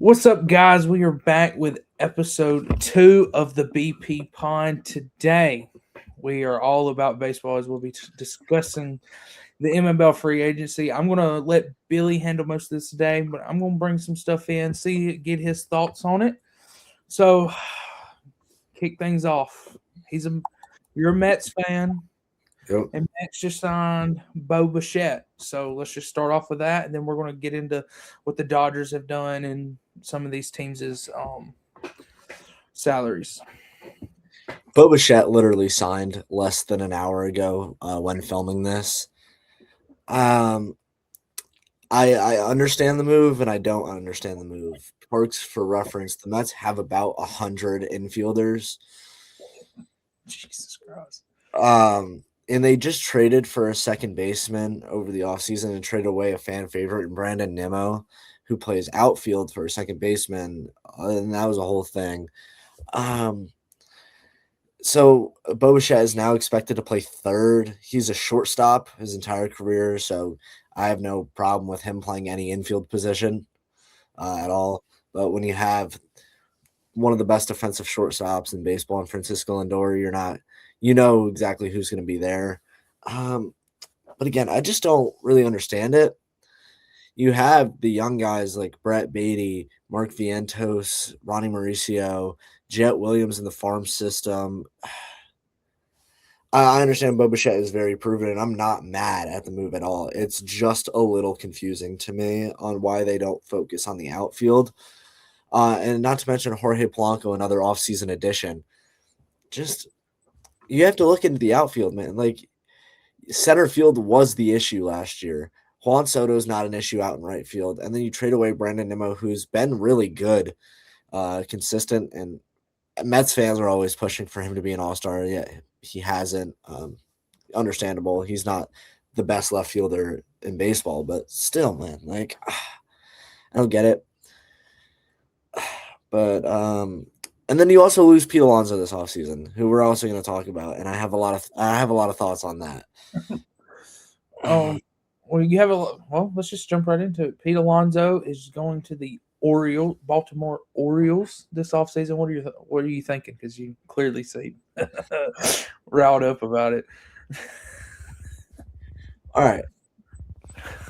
What's up, guys? We are back with episode 2 of the BP Pond. Today, we are all about baseball as we'll be discussing the MLB free agency. I'm going to let Billy handle most of this today, but I'm going to bring some stuff in, get his thoughts on it. So, kick things off. You're a Mets fan. Yep. And Mets just signed Bo Bichette. So let's just start off with that, and then we're going to get into what the Dodgers have done and some of these teams' salaries. Bo Bichette literally signed less than an hour ago when filming this. I understand the move and I don't understand the move. Parks, for reference, the Mets have about 100 infielders. Jesus Christ. And they just traded for a second baseman over the offseason and traded away a fan favorite, Brandon Nimmo, who plays outfield for a second baseman. And that was a whole thing. So Bo Bichette is now expected to play third. He's a shortstop his entire career, so I have no problem with him playing any infield position at all. But when you have one of the best defensive shortstops in baseball in Francisco Lindor, you know exactly who's going to be there. But again, I just don't really understand it. You have the young guys like Brett Beatty, Mark Vientos, Ronnie Mauricio, Jet Williams in the farm system. I understand Bo Bichette is very proven, and I'm not mad at the move at all. It's just a little confusing to me on why they don't focus on the outfield. And not to mention Jorge Polanco, another offseason addition. Just, you have to look into the outfield, man. Like, center field was the issue last year. Juan Soto is not an issue out in right field. And then you trade away Brandon Nimmo, who's been really good, consistent, and Mets fans are always pushing for him to be an all-star. Yeah, he hasn't. Understandable. He's not the best left fielder in baseball, but still, man, like, I don't get it. But and then you also lose Pete Alonso this offseason, who we're also going to talk about, and I have a lot of thoughts on that. Let's just jump right into it. Pete Alonso is going to the Baltimore Orioles this offseason. What are you thinking? Because you clearly seem riled up about it. All right,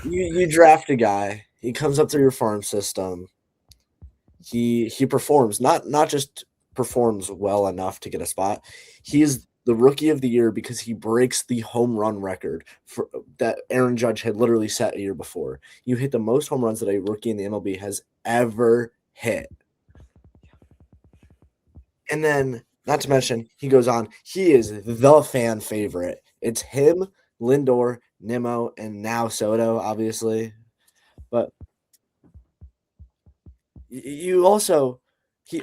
you draft a guy. He comes up through your farm system. He performs, not just performs well enough to get a spot. He is the rookie of the year because he breaks the home run record that Aaron Judge had literally set a year before. You hit the most home runs that a rookie in the MLB has ever hit. And then, not to mention, he goes on, he is the fan favorite. It's him, Lindor, Nimmo, and now Soto, obviously. But you also, he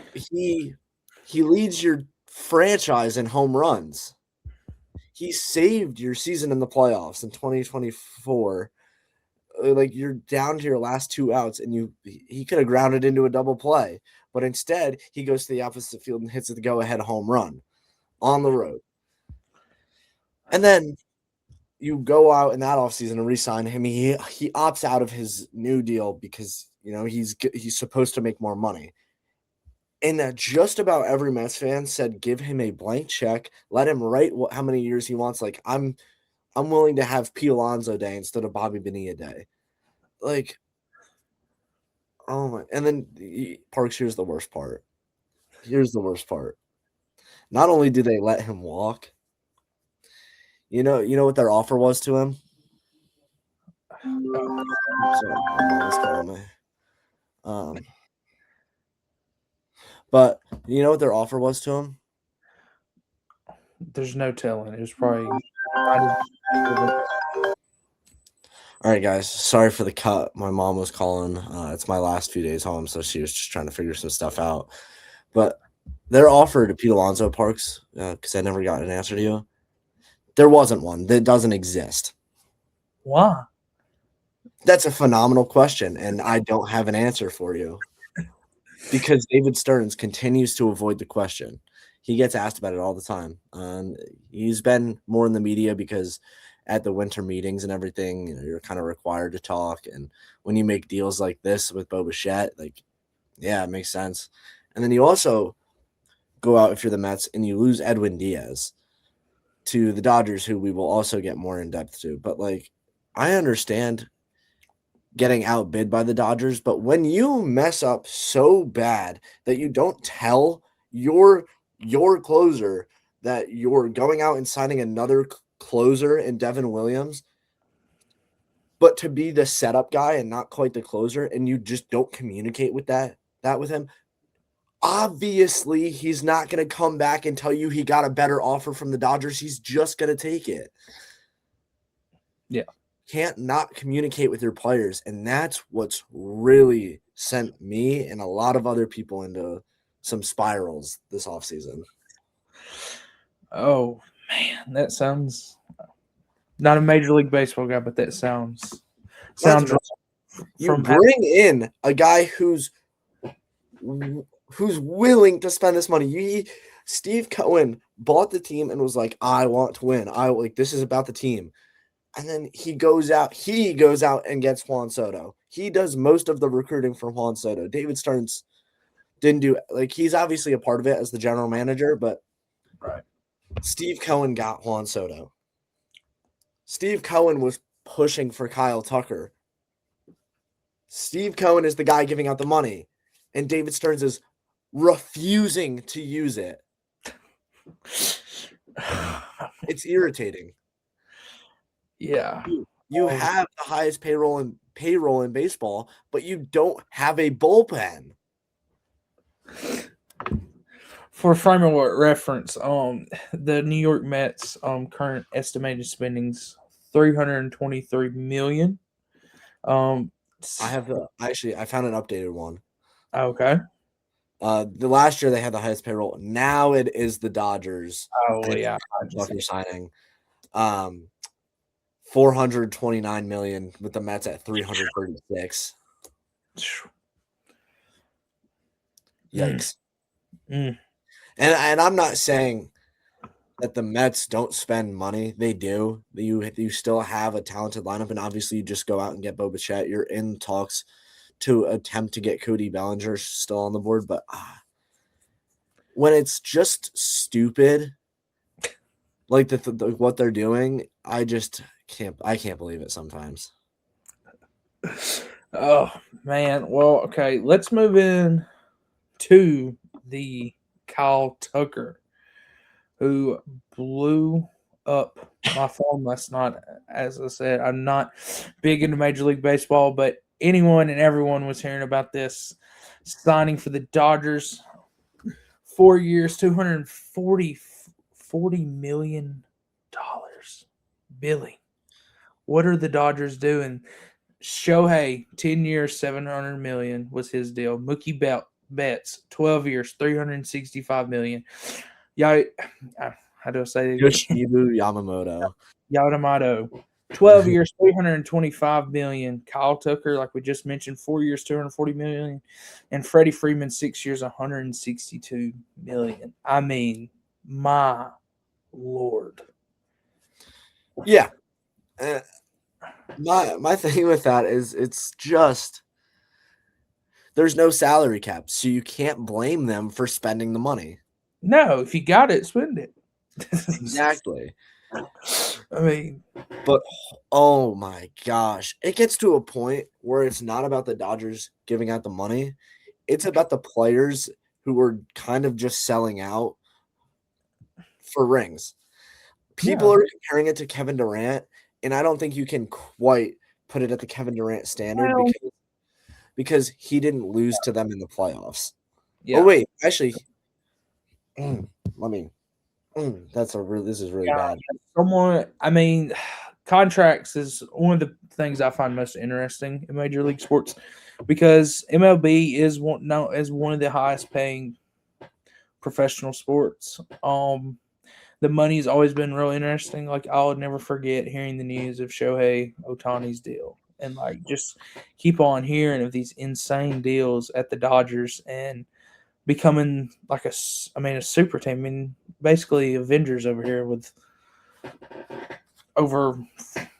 leads your franchise in home runs. He saved your season in the playoffs in 2024. Like, you're down to your last two outs, and he could have grounded into a double play, but instead he goes to the opposite field and hits the go-ahead home run on the road. And then you go out in that offseason and re-sign him. He opts out of his new deal because he's supposed to make more money. And just about every Mets fan said, give him a blank check, let him write how many years he wants. Like, I'm willing to have Pete Alonso Day instead of Bobby Bonilla Day. Like, oh my! And then Parks. Here's the worst part. Not only do they let him walk, you know what their offer was to him. Sorry, my mom was calling me. But you know what their offer was to him? There's no telling. It was probably. All right, guys. Sorry for the cut. My mom was calling. It's my last few days home, so she was just trying to figure some stuff out. But their offer to Pete Alonso, Parks, because I never got an answer to you. There wasn't one. That doesn't exist. Why? That's a phenomenal question, and I don't have an answer for you. Because David Stearns continues to avoid the question. He gets asked about it all the time. He's been more in the media because at the winter meetings and everything, you're kind of required to talk. And when you make deals like this with Bo Bichette, like, Yeah, it makes sense. And then you also go out if you're the Mets and you lose Edwin Diaz to the Dodgers, who we will also get more in depth to. But like, I understand getting outbid by the Dodgers, but when you mess up so bad that you don't tell your closer that you're going out and signing another closer in Devin Williams, but to be the setup guy and not quite the closer, and you just don't communicate with that with him, obviously he's not going to come back and tell you he got a better offer from the Dodgers. He's just going to take it. Yeah. Can't not communicate with your players, and that's what's really sent me and a lot of other people into some spirals this offseason. Oh man, that sounds not a Major League Baseball guy, but that sounds right. You bring in a guy who's willing to spend this money. Steve Cohen bought the team and was like, I want to win. This is about the team. And then he goes out and gets Juan Soto. He does most of the recruiting for Juan Soto. David Stearns didn't do he's obviously a part of it as the general manager, but right. Steve Cohen got Juan Soto. Steve Cohen was pushing for Kyle Tucker. Steve Cohen is the guy giving out the money, and David Stearns is refusing to use it. It's irritating. Yeah. You have the highest payroll in baseball, but you don't have a bullpen. For frame of reference, the New York Mets current estimated spending's $323 million. I found an updated one. Okay. The last year they had the highest payroll. Now it is the Dodgers. Oh yeah, Tucker signing. $429 million with the Mets at 336. Yikes. And I'm not saying that the Mets don't spend money. They do. You still have a talented lineup, and obviously you just go out and get Bo Bichette. You're in talks to attempt to get Cody Bellinger still on the board, but when it's just stupid, like what they're doing, I can't believe it sometimes. Oh man. Well, okay, let's move in to the Kyle Tucker, who blew up my phone last night. As I said, I'm not big into Major League Baseball, but anyone and everyone was hearing about this signing for the Dodgers. 4 years, $240 million. Billy, what are the Dodgers doing? Shohei, 10 years, $700 million was his deal. Mookie Betts, 12 years, $365 million. Yeah, how do I say it? Yoshinobu Yamamoto, 12 years, $325 million. Kyle Tucker, like we just mentioned, 4 years, $240 million, and Freddie Freeman, 6 years, $162 million. I mean, my Lord. Yeah. My thing with that is it's just there's no salary cap, so you can't blame them for spending the money. No, if you got it, spend it. Exactly. I mean, but oh my gosh, it gets to a point where it's not about the Dodgers giving out the money. It's about the players who are kind of just selling out for rings. People are comparing it to Kevin Durant, and I don't think you can quite put it at the Kevin Durant standard because he didn't lose to them in the playoffs. Yeah. Oh wait, actually, this is really bad. Contracts is one of the things I find most interesting in Major League sports because MLB is one of the highest paying professional sports. The money's always been real interesting. Like, I'll never forget hearing the news of Shohei Ohtani's deal and just keep on hearing of these insane deals at the Dodgers and becoming a super team. I mean, basically Avengers over here with over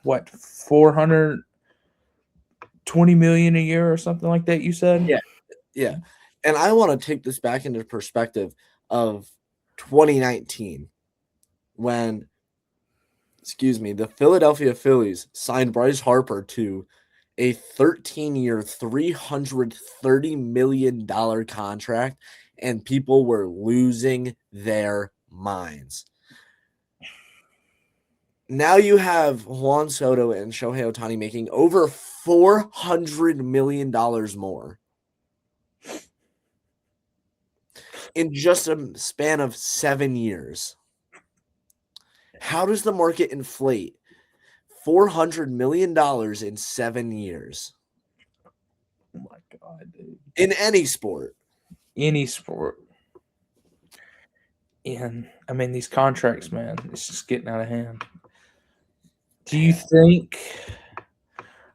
$420 million a year or something like that. You said, yeah. And I want to take this back into perspective of 2019 when, the Philadelphia Phillies signed Bryce Harper to a 13-year, $330 million contract, and people were losing their minds. Now you have Juan Soto and Shohei Ohtani making over $400 million more in just a span of 7 years. How does the market inflate $400 million in 7 years? Oh my God, dude. In any sport. Any sport. And I mean, these contracts, man, it's just getting out of hand. Do you think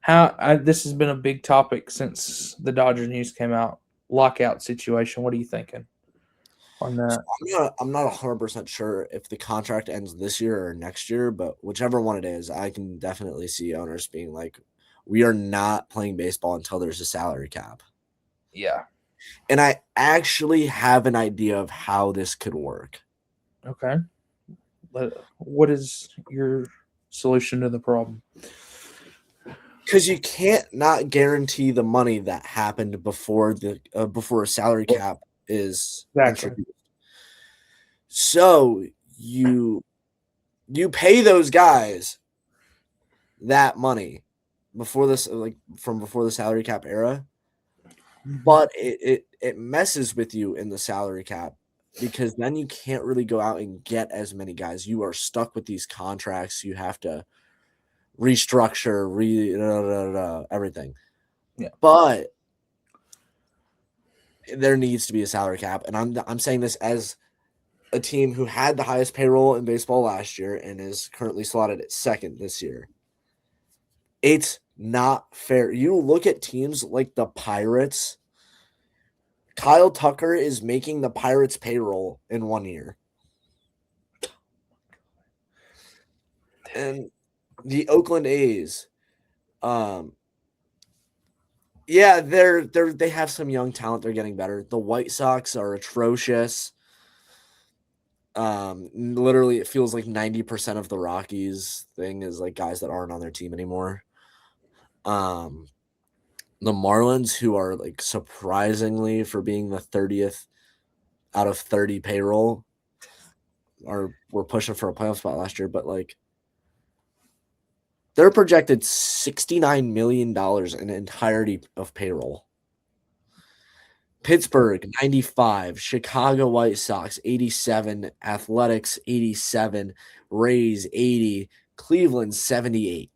this has been a big topic since the Dodger news came out? Lockout situation. What are you thinking on that? I'm not 100% sure if the contract ends this year or next year, but whichever one it is, I can definitely see owners being like, we are not playing baseball until there's a salary cap. Yeah. And I actually have an idea of how this could work. Okay. What is your solution to the problem? Because you can't not guarantee the money that happened before a salary cap is introduced. So you pay those guys that money before this, like from before the salary cap era, but it messes with you in the salary cap because then you can't really go out and get as many guys. You are stuck with these contracts. You have to restructure, everything. Yeah. But there needs to be a salary cap, and I'm saying this as a team who had the highest payroll in baseball last year and is currently slotted at second this year. It's not fair. You look at teams like the Pirates. Kyle Tucker is making the Pirates payroll in 1 year. And the Oakland A's, yeah, they have some young talent. They're getting better. The White Sox are atrocious. Literally, it feels like 90% of the Rockies thing is like guys that aren't on their team anymore. The Marlins, who are like surprisingly for being the 30th out of 30 payroll, were pushing for a playoff spot last year, but like they're projected $69 million in entirety of payroll. Pittsburgh, 95. Chicago White Sox, 87. Athletics, 87. Rays, 80. Cleveland, 78.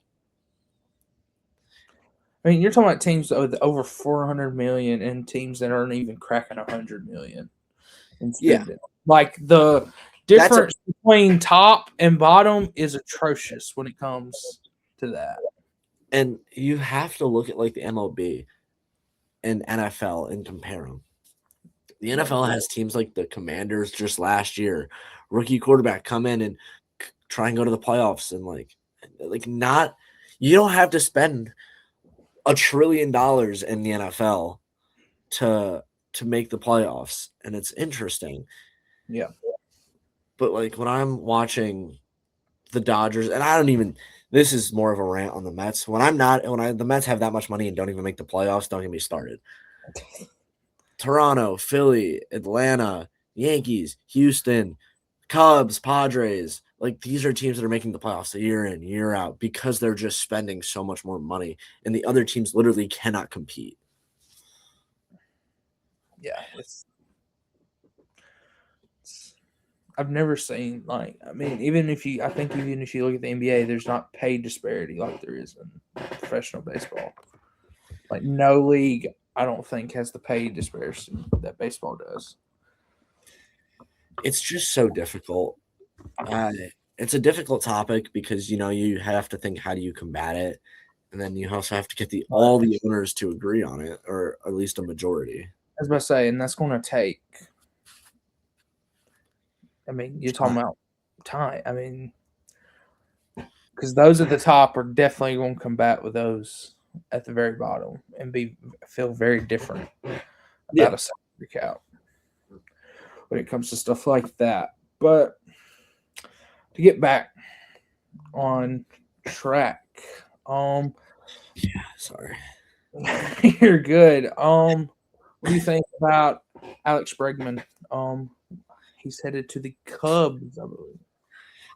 I mean, you're talking about teams with over 400 million and teams that aren't even cracking 100 million. Yeah. Like the difference between top and bottom is atrocious when it comes to that. And you have to look at like the MLB and NFL and compare them. The NFL has teams like the Commanders just last year, rookie quarterback come in and try and go to the playoffs and like not, you don't have to spend $1 trillion in the NFL to make the playoffs, and it's interesting. Yeah. But like when I'm watching the Dodgers, and this is more of a rant on the Mets. The Mets have that much money and don't even make the playoffs, don't get me started. Toronto, Philly, Atlanta, Yankees, Houston, Cubs, Padres, like these are teams that are making the playoffs year in, year out because they're just spending so much more money and the other teams literally cannot compete. Yeah. I've never seen even if you look at the NBA, there's not pay disparity like there is in professional baseball. Like no league, I don't think has the pay disparity that baseball does. It's just so difficult. It's a difficult topic because you have to think, how do you combat it, and then you also have to get all the owners to agree on it, or at least a majority. I was about to say, and that's going to take. I mean, you're talking about time. I mean, because those at the top are definitely going to combat with those at the very bottom and feel very different about a freak out when it comes to stuff like that. But to get back on track, Sorry. you're good. What do you think about Alex Bregman? He's headed to the Cubs, I believe.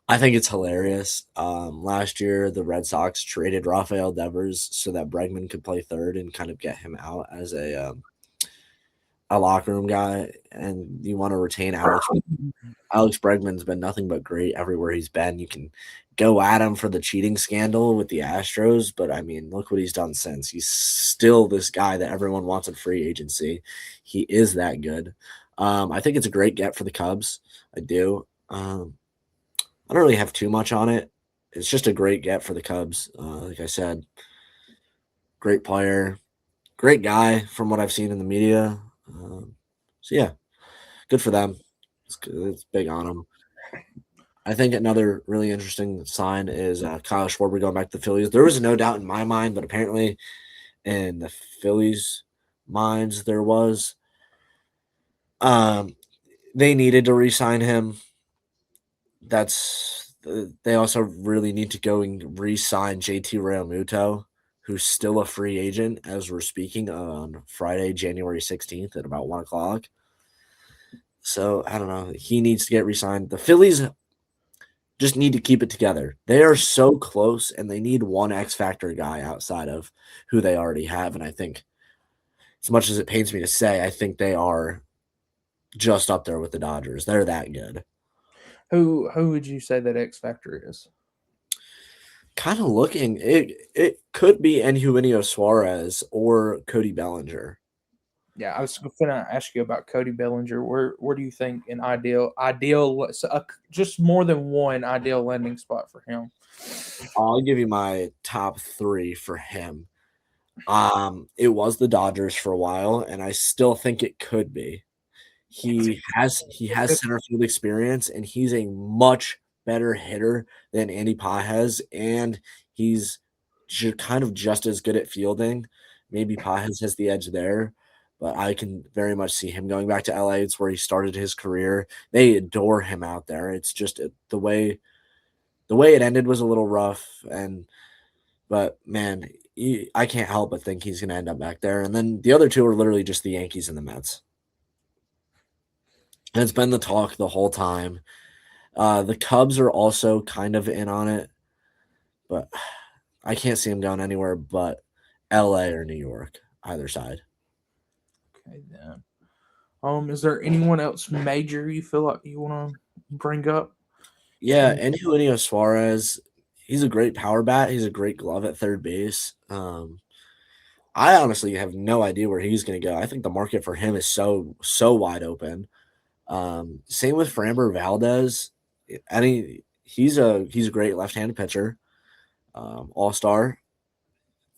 I think it's hilarious. Last year, the Red Sox traded Rafael Devers so that Bregman could play third and kind of get him out as a locker room guy. And you want to retain Alex. Alex Bregman's been nothing but great everywhere he's been. You can go at him for the cheating scandal with the Astros, but I mean, look what he's done since. He's still this guy that everyone wants in free agency. He is that good. I think it's a great get for the Cubs. I do. I don't really have too much on it. It's just a great get for the Cubs. Like I said, great player, great guy from what I've seen in the media. So, yeah, good for them. It's big on them. I think another really interesting sign is Kyle Schwarber going back to the Phillies. There was no doubt in my mind, but apparently in the Phillies' minds there was. They needed to re-sign him. They also really need to go and re-sign JT Realmuto, who's still a free agent as we're speaking on Friday, January 16th at about 1 o'clock. So, I don't know. He needs to get re-signed. The Phillies just need to keep it together. They are so close, and they need one X-factor guy outside of who they already have. And I think, as much as it pains me to say, I think they are just up there with the Dodgers. They're that good. Who would you say that X factor is? Kind of looking, it could be Eugenio Suarez or Cody Bellinger. Yeah, I was going to ask you about Cody Bellinger. Where do you think an just more than one ideal landing spot for him? I'll give you my top 3 for him. It was the Dodgers for a while, and I still think it could be. He has center field experience, and he's a much better hitter than Andy Pages, and he's kind of just as good at fielding. Maybe Pages has the edge there, but I can very much see him going back to LA. It's where he started his career. They adore him out there. It's just the way it ended was a little rough, but man, I can't help but think he's going to end up back there. And then the other two are literally just the Yankees and the Mets. And it's been the talk the whole time. The Cubs are also kind of in on it, but I can't see him going anywhere but LA or New York, either side. Okay, then. Is there anyone else major you feel like you want to bring up? Yeah, and Eugenio Suarez, he's a great power bat. He's a great glove at third base. I honestly have no idea where he's going to go. I think the market for him is so wide open. Same with Framber Valdez. He's a great left-handed pitcher, all-star.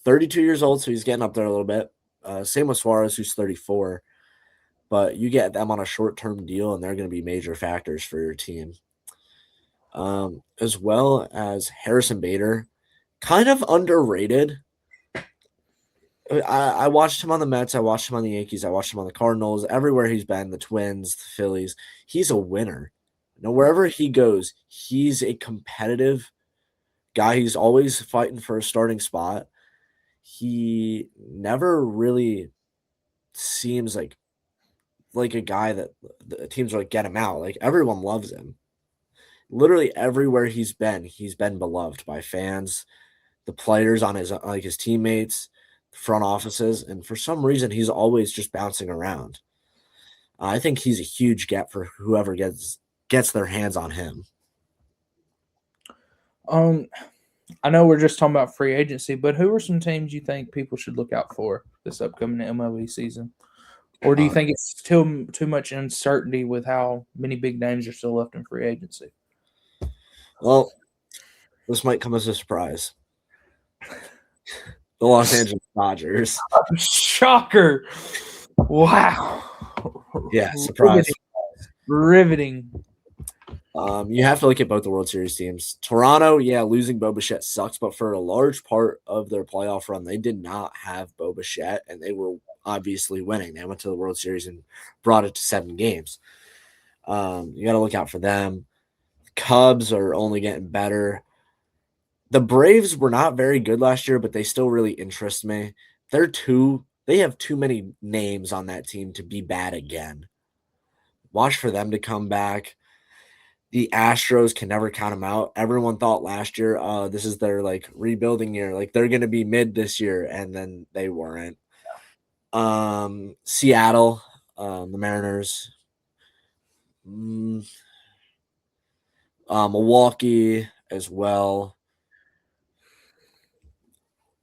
32 years old, so he's getting up there a little bit. Same with Suarez, who's 34. But you get them on a short-term deal, and they're going to be major factors for your team. As well as Harrison Bader, kind of underrated. I watched him on the Mets. I watched him on the Yankees. I watched him on the Cardinals. Everywhere he's been, the Twins, the Phillies, he's a winner. Now, wherever he goes, he's a competitive guy. He's always fighting for a starting spot. He never really seems like a guy that the teams are like, get him out. Like, everyone loves him. Literally everywhere he's been beloved by fans, the players on his teammates, front offices, and for some reason he's always just bouncing around. I think he's a huge get for whoever gets their hands on him. I know we're just talking about free agency, but who are some teams you think people should look out for this upcoming MLB season? Or do you think it's still too much uncertainty with how many big names are still left in free agency? Well, this might come as a surprise. The Los Angeles Dodgers. Shocker. Wow. Yeah, surprise. Riveting. You have to look at both the World Series teams. Toronto, yeah, losing Bo Bichette sucks, but for a large part of their playoff run, they did not have Bo Bichette, and they were obviously winning. They went to the World Series and brought it to 7 games. You got to look out for them. Cubs are only getting better. The Braves were not very good last year, but they still really interest me. They have too many names on that team to be bad again. Watch for them to come back. The Astros can never count them out. Everyone thought last year, this is their like rebuilding year. Like they're going to be mid this year, and then they weren't. Seattle, the Mariners, Milwaukee as well.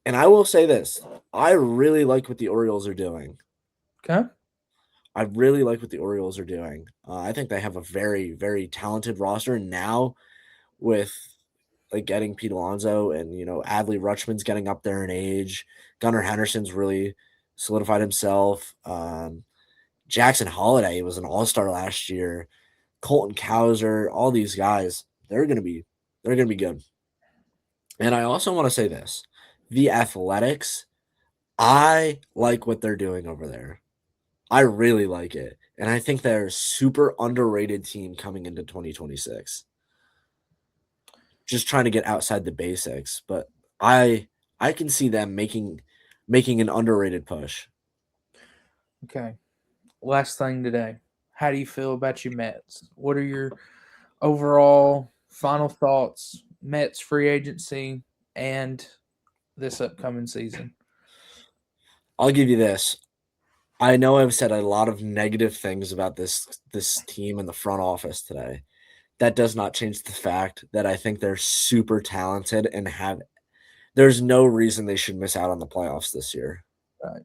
And I will say this. I really like what the Orioles are doing. Okay. I really like what the Orioles are doing. I think they have a very, very talented roster now with like getting Pete Alonso and, Adley Rutschman's getting up there in age. Gunnar Henderson's really solidified himself. Jackson Holiday was an all-star last year. Colton Cowser, all these guys, they're going to be good. And I also want to say this. The Athletics, I like what they're doing over there. I really like it. And I think they're a super underrated team coming into 2026. Just trying to get outside the basics, but I can see them making an underrated push. Okay. Last thing today. How do you feel about your Mets? What are your overall final thoughts? Mets free agency and this upcoming season. I'll give you this. I know I've said a lot of negative things about this team in the front office today. That does not change the fact that I think they're super talented and there's no reason they should miss out on the playoffs this year. Right.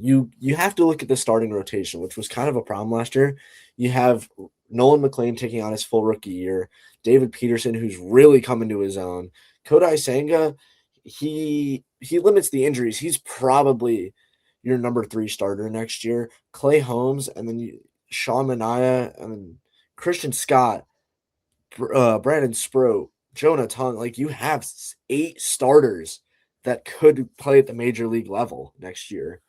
You have to look at the starting rotation, which was kind of a problem last year. You have Nolan McLean taking on his full rookie year, David Peterson, who's really coming to his own. Kodai Senga, he limits the injuries. He's probably your number 3 starter next year. Clay Holmes, and then Sean Manaea, and then Christian Scott, Brandon Sproat, Jonah Tung. Like, you have 8 starters that could play at the major league level next year.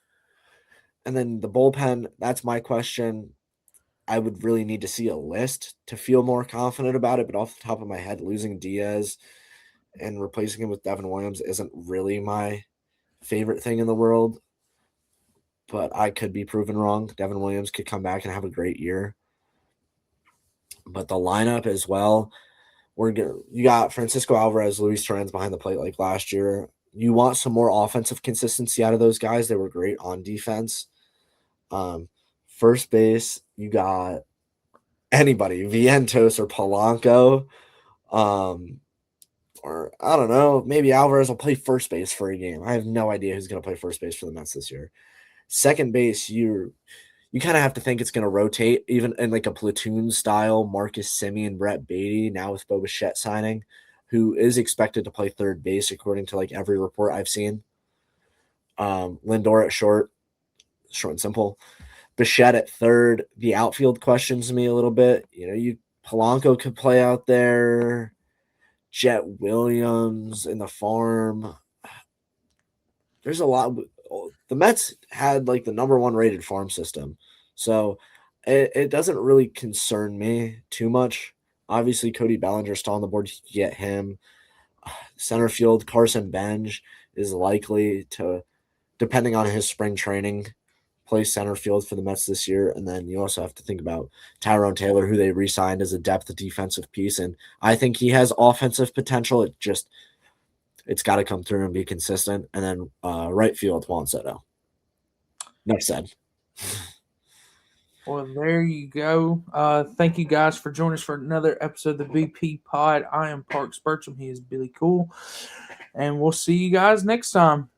And then the bullpen, that's my question. I would really need to see a list to feel more confident about it. But off the top of my head, losing Diaz and replacing him with Devin Williams isn't really my favorite thing in the world. But I could be proven wrong. Devin Williams could come back and have a great year. But the lineup as well, you got Francisco Alvarez, Luis Torrens behind the plate like last year. You want some more offensive consistency out of those guys. They were great on defense. First base, you got anybody, Vientos or Polanco. Or I don't know, maybe Alvarez will play first base for a game. I have no idea who's going to play first base for the Mets this year. Second base, you kind of have to think it's going to rotate, even in like a platoon style. Marcus Semien, Brett Beatty, now with Bo Bichette signing, who is expected to play third base according to like every report I've seen. Lindor at short and simple. Bichette at third. The outfield questions me a little bit. Polanco could play out there. Jet Williams in the farm. There's a lot. The Mets had like the number 1 rated farm system. So it doesn't really concern me too much. Obviously, Cody Bellinger's still on the board. You can get him. Center field, Carson Bench is likely to, depending on his spring training, play center field for the Mets this year. And then you also have to think about Tyrone Taylor, who they re-signed as a depth defensive piece. And I think he has offensive potential. It's got to come through and be consistent. And then right field, Juan Soto. Enough said. Well, there you go. Thank you guys for joining us for another episode of the BP Pod. I am ParksBurcham. He is Billy Cool. And we'll see you guys next time.